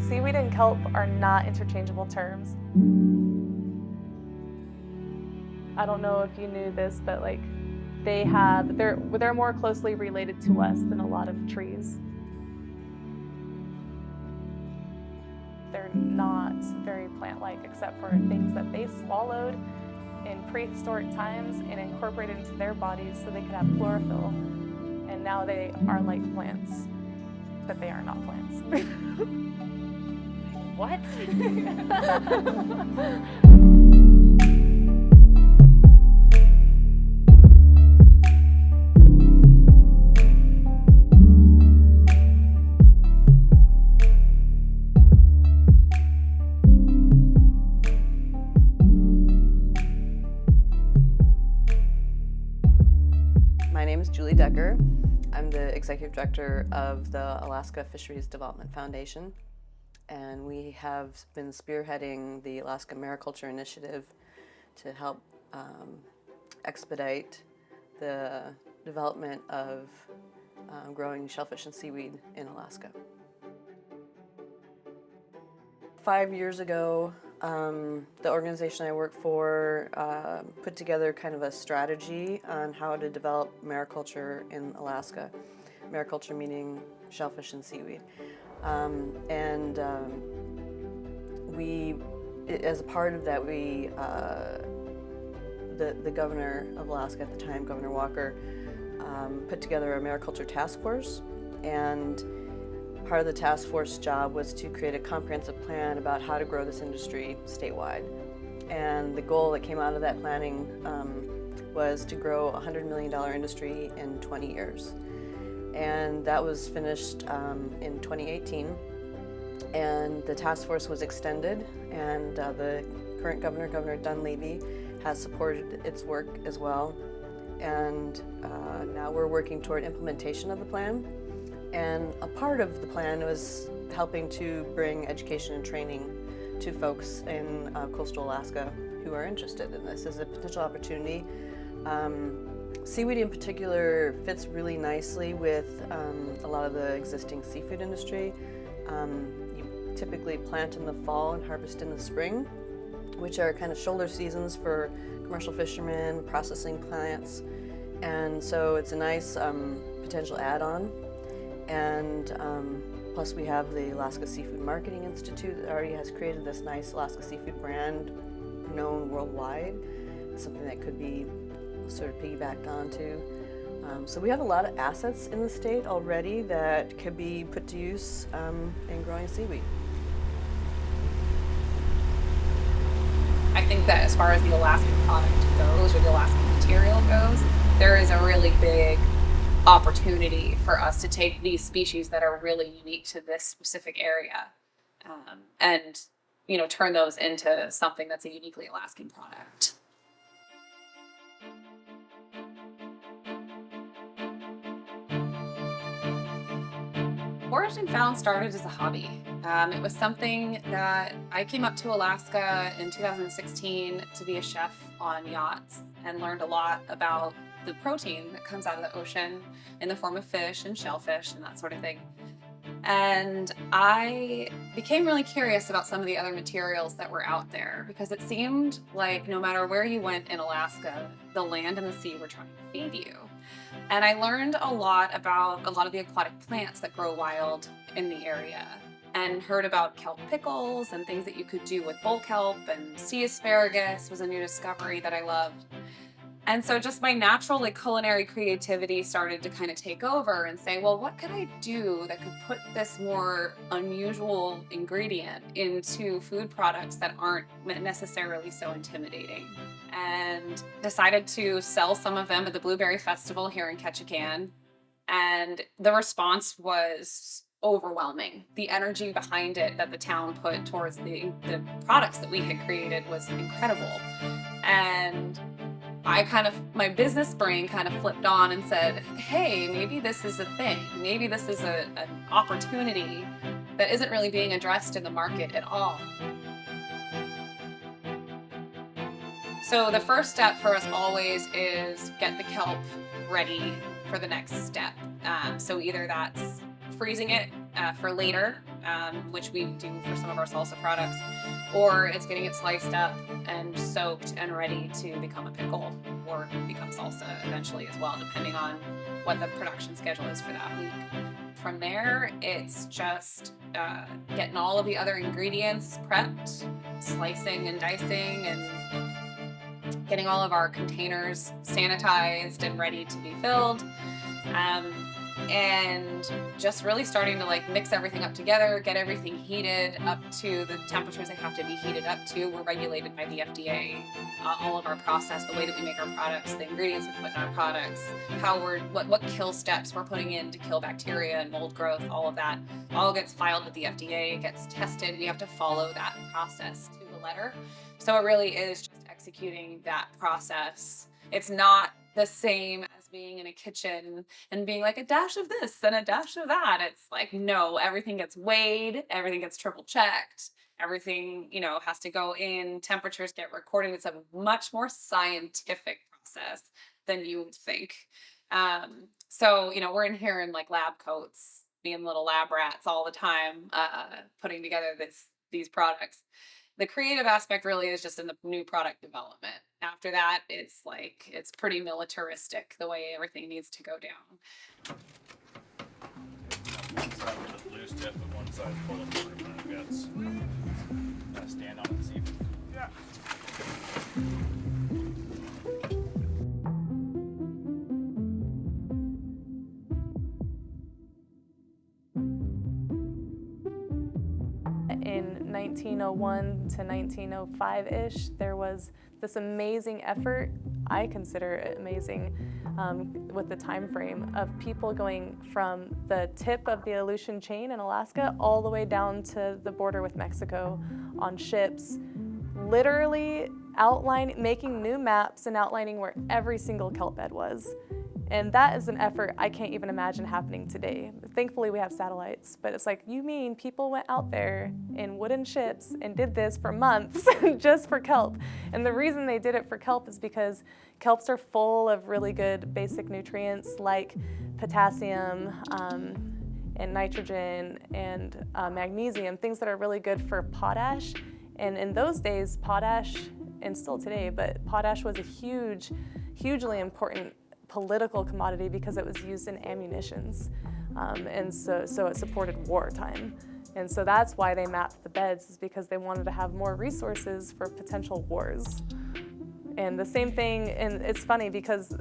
Seaweed and kelp are not interchangeable terms. I don't know if you knew this, but like they're more closely related to us than a lot of trees. They're not very plant-like except for things that they swallowed in prehistoric times and incorporated into their bodies so they could have chlorophyll. And now they are like plants, but they are not plants. What? My name is Julie Decker. I'm the Executive Director of the Alaska Fisheries Development Foundation, and we have been spearheading the Alaska Mariculture Initiative to help expedite the development of growing shellfish and seaweed in Alaska. 5 years ago, the organization I work for put together kind of a strategy on how to develop mariculture in Alaska. Mariculture meaning shellfish and seaweed. As a part of that, the governor of Alaska at the time, Governor Walker, put together a mariculture task force, and part of the task force job was to create a comprehensive plan about how to grow this industry statewide. And the goal that came out of that planning was to grow a $100 million industry in 20 years. And that was finished in 2018. And the task force was extended, and the current governor, Governor Dunleavy, has supported its work as well. And now we're working toward implementation of the plan. And a part of the plan was helping to bring education and training to folks in coastal Alaska who are interested in this as a potential opportunity. Seaweed in particular fits really nicely with a lot of the existing seafood industry. You typically plant in the fall and harvest in the spring, which are kind of shoulder seasons for commercial fishermen, processing plants. And so it's a nice potential add-on. And plus we have the Alaska Seafood Marketing Institute that already has created this nice Alaska seafood brand known worldwide. It's something that could be sort of piggybacked onto. So we have a lot of assets in the state already that could be put to use in growing seaweed. I think that as far as the Alaskan product goes, or the Alaskan material goes, there is a really big opportunity for us to take these species that are really unique to this specific area and turn those into something that's a uniquely Alaskan product. Foraged and Found started as a hobby. It was something that I came up to Alaska in 2016 to be a chef on yachts, and learned a lot about the protein that comes out of the ocean in the form of fish and shellfish and that sort of thing. And I became really curious about some of the other materials that were out there, because it seemed like no matter where you went in Alaska, the land and the sea were trying to feed you. And I learned a lot about a lot of the aquatic plants that grow wild in the area, and heard about kelp pickles and things that you could do with bull kelp, and sea asparagus was a new discovery that I loved. And so just my natural culinary creativity started to kind of take over and say, well, what could I do that could put this more unusual ingredient into food products that aren't necessarily so intimidating? And decided to sell some of them at the Blueberry Festival here in Ketchikan. And the response was overwhelming. The energy behind it that the town put towards the products that we had created was incredible. And my business brain kind of flipped on and said, hey, maybe this is a thing. Maybe this is an opportunity that isn't really being addressed in the market at all. So the first step for us always is get the kelp ready for the next step. So either that's freezing it for later, which we do for some of our salsa products, or it's getting it sliced up and soaked and ready to become a pickle or become salsa eventually as well, depending on what the production schedule is for that week. From there, it's just getting all of the other ingredients prepped, slicing and dicing, and getting all of our containers sanitized and ready to be filled. And just really starting to like mix everything up together, get everything heated up to the temperatures they have to be heated up to. We're regulated by the FDA. All of our process, the way that we make our products, the ingredients we put in our products, what kill steps we're putting in to kill bacteria and mold growth, all of that all gets filed with the FDA, it gets tested. We have to follow that process to the letter. So it really is just executing that process. It's not the same as being in a kitchen and being like a dash of this and a dash of that. It's like, no, everything gets weighed, everything gets triple checked, everything, has to go in, temperatures get recorded. It's a much more scientific process than you would think. So, we're in here in like lab coats, being little lab rats all the time, putting together these products. The creative aspect really is just in the new product development. After that, it's pretty militaristic, the way everything needs to go down. One side with a loose tip and one side full of permanent guts. Gotta stand on it and see. Yeah. In 1901 to 1905-ish, there was this amazing effort, I consider it amazing, with the time frame of people going from the tip of the Aleutian chain in Alaska all the way down to the border with Mexico on ships, literally making new maps and outlining where every single kelp bed was. And that is an effort I can't even imagine happening today. Thankfully, we have satellites, but it's like, you mean people went out there in wooden ships and did this for months just for kelp? And the reason they did it for kelp is because kelps are full of really good basic nutrients like potassium and nitrogen and magnesium, things that are really good for potash. And in those days, potash, and still today, but potash was a hugely important political commodity because it was used in ammunitions, and so it supported wartime. And so that's why they mapped the beds, is because they wanted to have more resources for potential wars. And the same thing, and it's funny because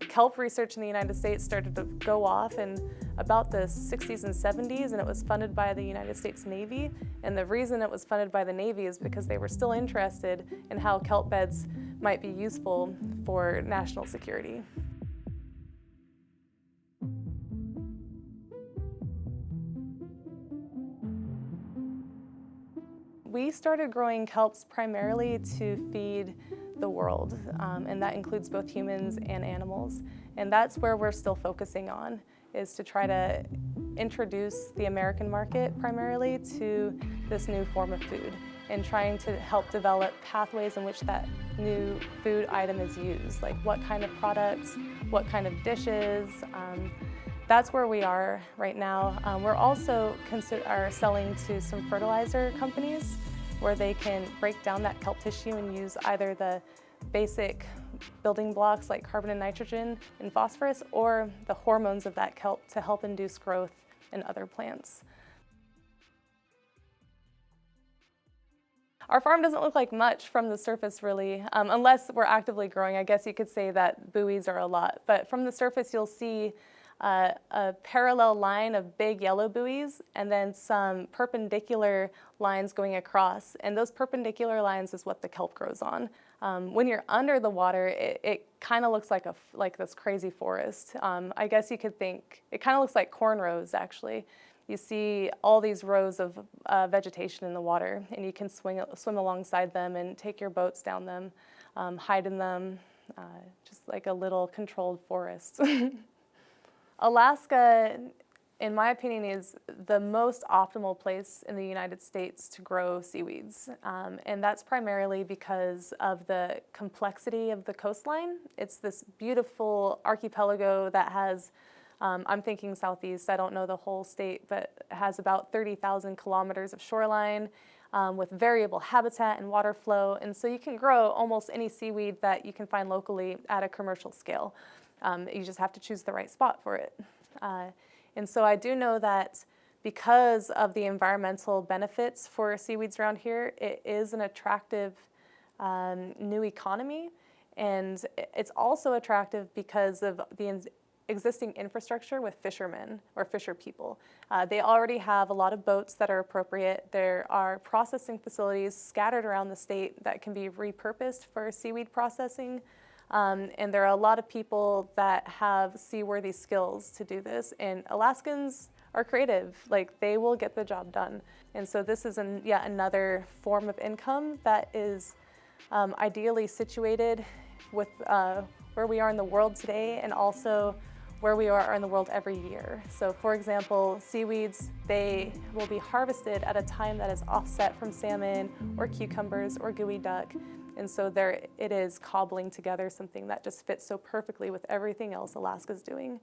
kelp research in the United States started to go off in about the 60s and 70s, and it was funded by the United States Navy. And the reason it was funded by the Navy is because they were still interested in how kelp beds might be useful for national security. We started growing kelps primarily to feed the world, and that includes both humans and animals. And that's where we're still focusing on, is to try to introduce the American market primarily to this new form of food, and trying to help develop pathways in which that new food item is used, like what kind of products, what kind of dishes. That's where we are right now. We're also selling to some fertilizer companies where they can break down that kelp tissue and use either the basic building blocks like carbon and nitrogen and phosphorus, or the hormones of that kelp to help induce growth in other plants. Our farm doesn't look like much from the surface, really, unless we're actively growing. I guess you could say that buoys are a lot. But from the surface, you'll see a parallel line of big yellow buoys and then some perpendicular lines going across. And those perpendicular lines is what the kelp grows on. When you're under the water, it kind of looks like this crazy forest. I guess you could think, it kind of looks like cornrows, actually. You see all these rows of vegetation in the water, and you can swim alongside them and take your boats down them, hide in them, just like a little controlled forest. Alaska, in my opinion, is the most optimal place in the United States to grow seaweeds. And that's primarily because of the complexity of the coastline. It's this beautiful archipelago that has I'm thinking southeast, I don't know the whole state, but it has about 30,000 kilometers of shoreline with variable habitat and water flow. And so you can grow almost any seaweed that you can find locally at a commercial scale. You just have to choose the right spot for it. And so I do know that because of the environmental benefits for seaweeds around here, it is an attractive new economy. And it's also attractive because of the existing infrastructure with fishermen or fisher people. They already have a lot of boats that are appropriate. There are processing facilities scattered around the state that can be repurposed for seaweed processing. And there are a lot of people that have seaworthy skills to do this. And Alaskans are creative, like they will get the job done. And so this is yet another form of income that is ideally situated with where we are in the world today and also where we are in the world every year. So for example, seaweeds, they will be harvested at a time that is offset from salmon or cucumbers or gooey duck. And so there it is cobbling together something that just fits so perfectly with everything else Alaska's doing.